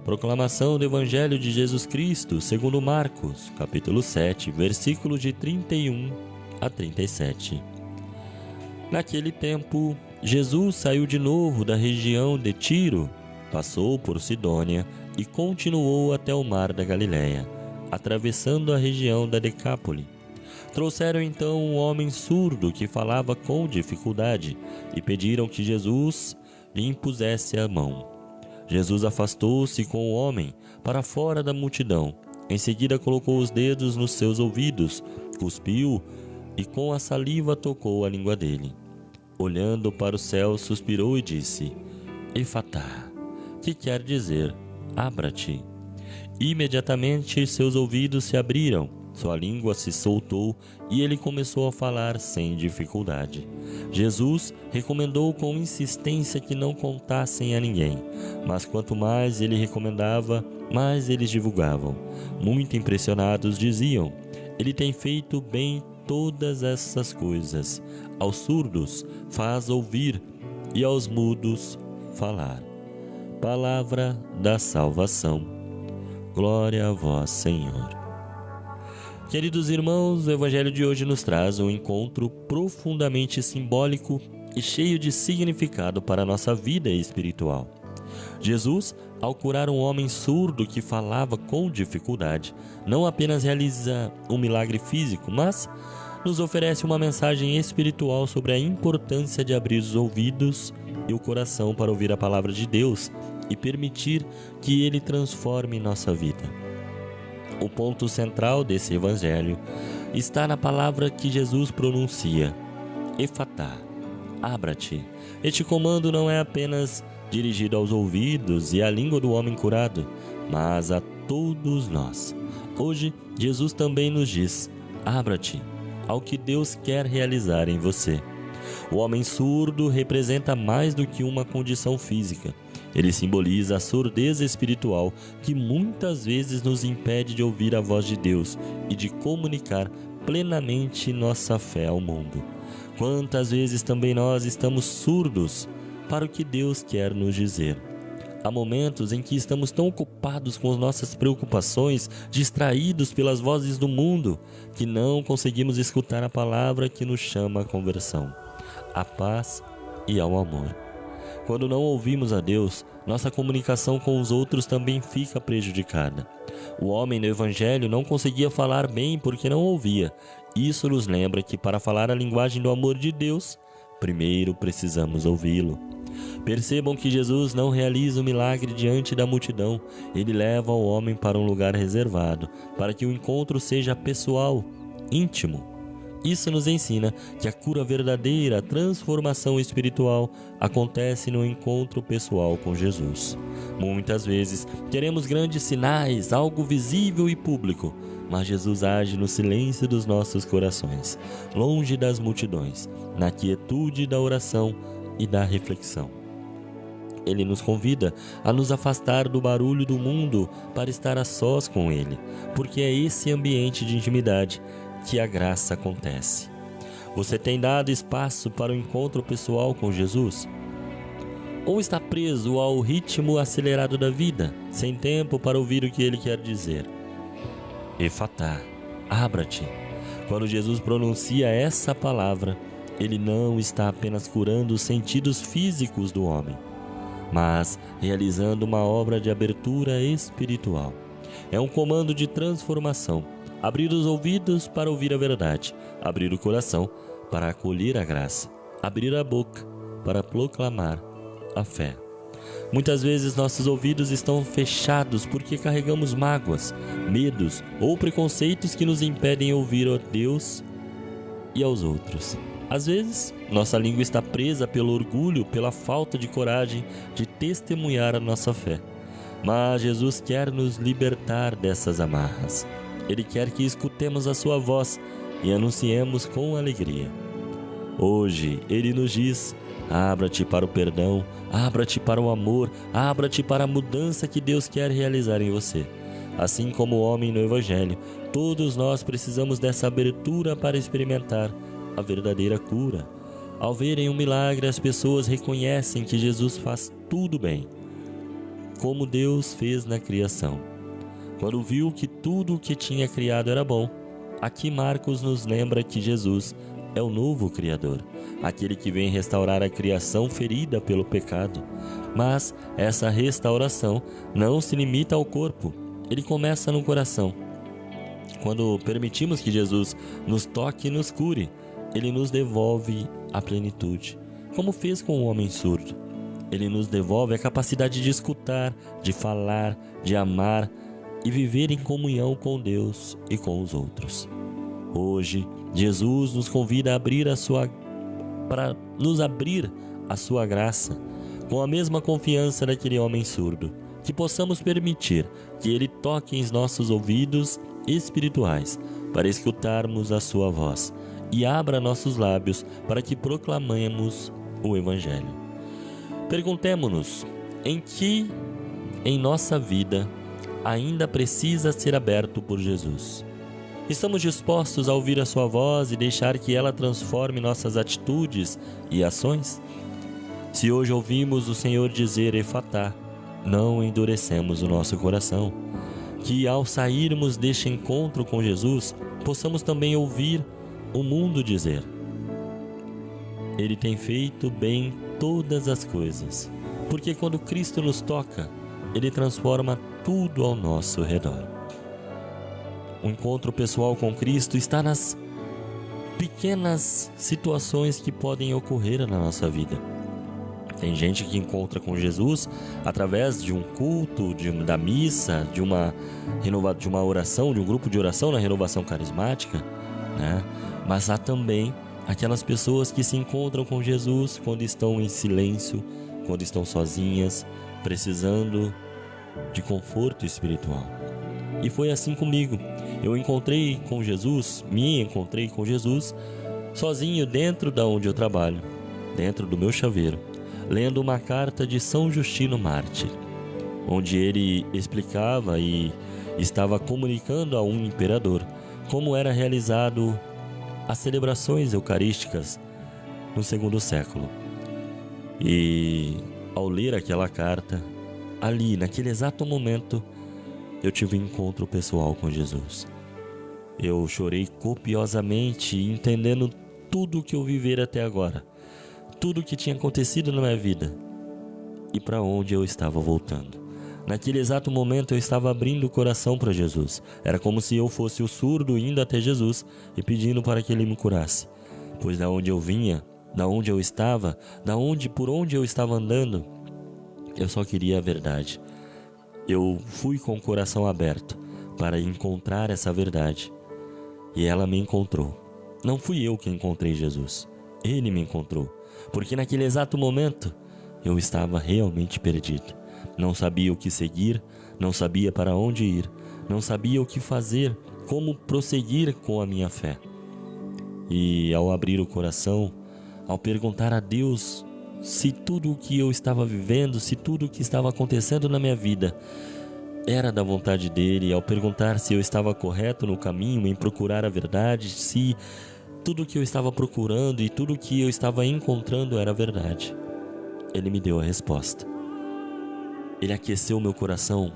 Proclamação do Evangelho de Jesus Cristo, segundo Marcos, capítulo 7, versículos de 31 a 37. Naquele tempo, Jesus saiu de novo da região de Tiro, passou por Sidônia e continuou até o mar da Galileia, atravessando a região da Decápole. Trouxeram então um homem surdo que falava com dificuldade e pediram que Jesus lhe impusesse a mão. Jesus afastou-se com o homem para fora da multidão. Em seguida colocou os dedos nos seus ouvidos, cuspiu e com a saliva tocou a língua dele. Olhando para o céu, suspirou e disse: Efatá, que quer dizer, abra-te. Imediatamente seus ouvidos se abriram, sua língua se soltou e ele começou a falar sem dificuldade. Jesus recomendou com insistência que não contassem a ninguém, mas quanto mais ele recomendava, mais eles divulgavam. Muito impressionados diziam: ele tem feito bem todas essas coisas. Aos surdos faz ouvir e aos mudos falar. Palavra da salvação. Glória a vós, Senhor. Queridos irmãos, o Evangelho de hoje nos traz um encontro profundamente simbólico e cheio de significado para a nossa vida espiritual. Jesus, ao curar um homem surdo que falava com dificuldade, não apenas realiza um milagre físico, mas nos oferece uma mensagem espiritual sobre a importância de abrir os ouvidos e o coração para ouvir a palavra de Deus e permitir que Ele transforme nossa vida. O ponto central desse evangelho está na palavra que Jesus pronuncia: Efatá, abra-te. Este comando não é apenas dirigido aos ouvidos e à língua do homem curado, mas a todos nós. Hoje, Jesus também nos diz: abra-te ao que Deus quer realizar em você. O homem surdo representa mais do que uma condição física. Ele simboliza a surdez espiritual que muitas vezes nos impede de ouvir a voz de Deus e de comunicar plenamente nossa fé ao mundo. Quantas vezes também nós estamos surdos para o que Deus quer nos dizer? Há momentos em que estamos tão ocupados com as nossas preocupações, distraídos pelas vozes do mundo, que não conseguimos escutar a palavra que nos chama à conversão, à paz e ao amor. Quando não ouvimos a Deus, nossa comunicação com os outros também fica prejudicada. O homem no Evangelho não conseguia falar bem porque não ouvia. Isso nos lembra que para falar a linguagem do amor de Deus, primeiro precisamos ouvi-lo. Percebam que Jesus não realiza o milagre diante da multidão. Ele leva o homem para um lugar reservado, para que o encontro seja pessoal, íntimo. Isso nos ensina que a cura verdadeira, a transformação espiritual, acontece no encontro pessoal com Jesus. Muitas vezes queremos grandes sinais, algo visível e público, mas Jesus age no silêncio dos nossos corações, longe das multidões, na quietude da oração e da reflexão. Ele nos convida a nos afastar do barulho do mundo para estar a sós com Ele, porque é esse ambiente de intimidade que a graça acontece. Você tem dado espaço para o encontro pessoal com Jesus? Ou está preso ao ritmo acelerado da vida, sem tempo para ouvir o que Ele quer dizer? Efatá, abra-te. Quando Jesus pronuncia essa palavra, Ele não está apenas curando os sentidos físicos do homem, mas realizando uma obra de abertura espiritual. É um comando de transformação. Abrir os ouvidos para ouvir a verdade, abrir o coração para acolher a graça, abrir a boca para proclamar a fé. Muitas vezes nossos ouvidos estão fechados porque carregamos mágoas, medos ou preconceitos que nos impedem ouvir a Deus e aos outros. Às vezes, nossa língua está presa pelo orgulho, pela falta de coragem de testemunhar a nossa fé. Mas Jesus quer nos libertar dessas amarras. Ele quer que escutemos a sua voz e anunciemos com alegria. Hoje, Ele nos diz: abra-te para o perdão, abra-te para o amor, abra-te para a mudança que Deus quer realizar em você. Assim como o homem no Evangelho, todos nós precisamos dessa abertura para experimentar a verdadeira cura. Ao verem um milagre, as pessoas reconhecem que Jesus faz tudo bem. como Deus fez na criação. Quando viu que tudo o que tinha criado era bom, aqui Marcos nos lembra que Jesus é o novo Criador, aquele que vem restaurar a criação ferida pelo pecado. Mas essa restauração não se limita ao corpo, ele começa no coração. Quando permitimos que Jesus nos toque e nos cure, ele nos devolve a plenitude, como fez com o homem surdo. Ele nos devolve a capacidade de escutar, de falar, de amar e viver em comunhão com Deus e com os outros. Hoje, Jesus nos convida a para nos abrir a sua graça, com a mesma confiança daquele homem surdo, que possamos permitir que ele toque em nossos ouvidos espirituais para escutarmos a sua voz e abra nossos lábios para que proclamemos o Evangelho. Perguntemo-nos em que em nossa vida ainda precisa ser aberto por Jesus. Estamos dispostos a ouvir a sua voz e deixar que ela transforme nossas atitudes e ações? Se hoje ouvimos o Senhor dizer Efatá, não endurecemos o nosso coração. Que ao sairmos deste encontro com Jesus, possamos também ouvir o mundo dizer: Ele tem feito bem todas as coisas. Porque quando Cristo nos toca, Ele transforma tudo ao nosso redor. O encontro pessoal com Cristo está nas pequenas situações que podem ocorrer na nossa vida. Tem gente que encontra com Jesus através de um culto, da missa, de uma oração, de um grupo de oração na renovação carismática, né? Mas há também aquelas pessoas que se encontram com Jesus quando estão em silêncio, quando estão sozinhas, precisando de conforto espiritual. E foi assim comigo. Eu me encontrei com Jesus sozinho dentro da onde eu trabalho, dentro do meu chaveiro, lendo uma carta de São Justino Mártir, onde ele explicava e estava comunicando a um imperador como era realizado as celebrações eucarísticas no segundo século. E ao ler aquela carta, ali, naquele exato momento, eu tive um encontro pessoal com Jesus. Eu chorei copiosamente, entendendo tudo o que eu vivera até agora, tudo o que tinha acontecido na minha vida e para onde eu estava voltando. Naquele exato momento eu estava abrindo o coração para Jesus. Era como se eu fosse o surdo indo até Jesus e pedindo para que Ele me curasse. Pois da onde eu vinha, da onde eu estava, por onde eu estava andando, eu só queria a verdade. Eu fui com o coração aberto para encontrar essa verdade. E ela me encontrou. Não fui eu que encontrei Jesus. Ele me encontrou. Porque naquele exato momento, eu estava realmente perdido. Não sabia o que seguir, não sabia para onde ir, não sabia o que fazer, como prosseguir com a minha fé. E ao abrir o coração, ao perguntar a Deus se tudo o que eu estava vivendo, se tudo o que estava acontecendo na minha vida era da vontade dele, ao perguntar se eu estava correto no caminho em procurar a verdade, se tudo o que eu estava procurando e tudo o que eu estava encontrando era verdade, ele me deu a resposta. Ele aqueceu meu coração,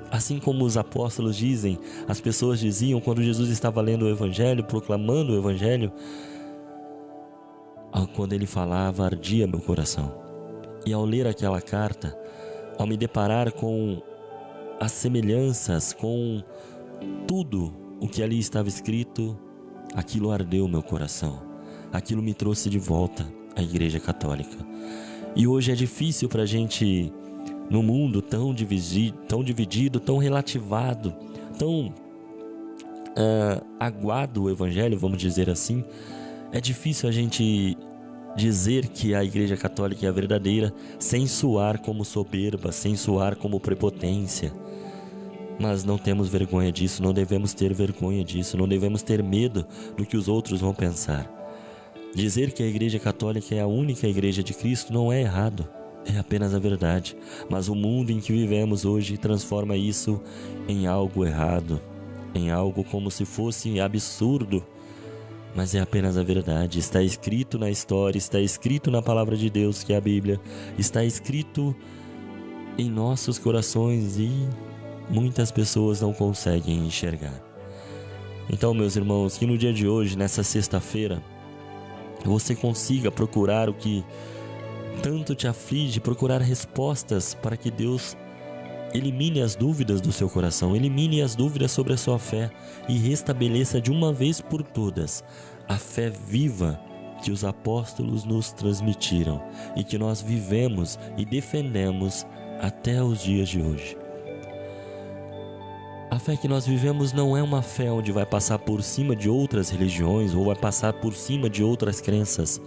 assim como os apóstolos dizem, as pessoas diziam quando Jesus estava lendo o Evangelho, proclamando o Evangelho, quando ele falava, ardia meu coração. E ao ler aquela carta, ao me deparar com as semelhanças, com tudo o que ali estava escrito, aquilo ardeu meu coração. Aquilo me trouxe de volta à Igreja Católica. E hoje é difícil para a gente, no mundo tão dividido, tão relativado, tão aguado o Evangelho, vamos dizer assim, é difícil a gente dizer que a Igreja Católica é a verdadeira sem soar como soberba, sem soar como prepotência. Mas não temos vergonha disso, não devemos ter vergonha disso, não devemos ter medo do que os outros vão pensar. Dizer que a Igreja Católica é a única Igreja de Cristo não é errado, é apenas a verdade. Mas o mundo em que vivemos hoje transforma isso em algo errado, em algo como se fosse absurdo. Mas é apenas a verdade, está escrito na história, está escrito na palavra de Deus, que é a Bíblia, está escrito em nossos corações e muitas pessoas não conseguem enxergar. Então, meus irmãos, que no dia de hoje, nessa sexta-feira, você consiga procurar o que tanto te aflige, procurar respostas para que Deus elimine as dúvidas do seu coração, elimine as dúvidas sobre a sua fé e restabeleça de uma vez por todas a fé viva que os apóstolos nos transmitiram e que nós vivemos e defendemos até os dias de hoje. A fé que nós vivemos não é uma fé onde vai passar por cima de outras religiões ou vai passar por cima de outras crenças.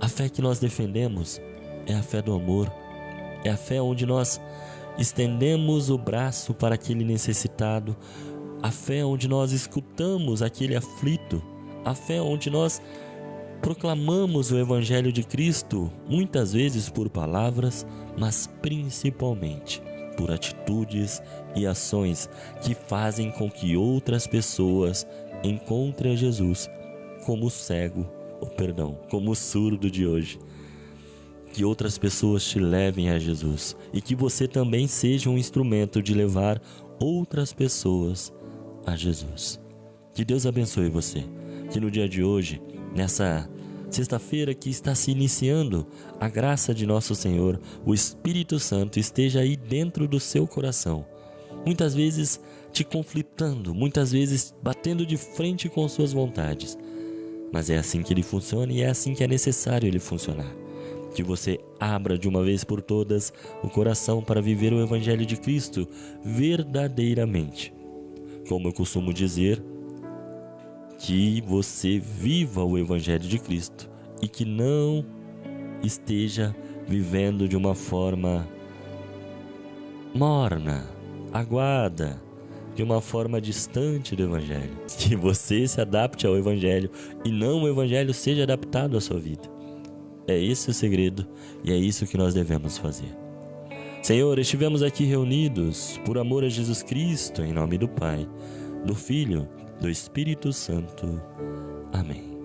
A fé que nós defendemos é a fé do amor, é a fé onde nós estendemos o braço para aquele necessitado, a fé onde nós escutamos aquele aflito, a fé onde nós proclamamos o Evangelho de Cristo, muitas vezes por palavras, mas principalmente por atitudes e ações que fazem com que outras pessoas encontrem a Jesus, como o cego, como o surdo de hoje. Que outras pessoas te levem a Jesus e que você também seja um instrumento de levar outras pessoas a Jesus. Que Deus abençoe você. Que no dia de hoje, nessa sexta-feira que está se iniciando, a graça de nosso Senhor, o Espírito Santo, esteja aí dentro do seu coração. Muitas vezes te conflitando, muitas vezes batendo de frente com suas vontades. Mas é assim que ele funciona e é assim que é necessário ele funcionar. Que você abra de uma vez por todas o coração para viver o Evangelho de Cristo verdadeiramente. Como eu costumo dizer, que você viva o Evangelho de Cristo e que não esteja vivendo de uma forma morna, aguada, de uma forma distante do Evangelho. Que você se adapte ao Evangelho e não o Evangelho seja adaptado à sua vida. É esse o segredo e é isso que nós devemos fazer. Senhor, estivemos aqui reunidos por amor a Jesus Cristo, em nome do Pai, do Filho, do Espírito Santo. Amém.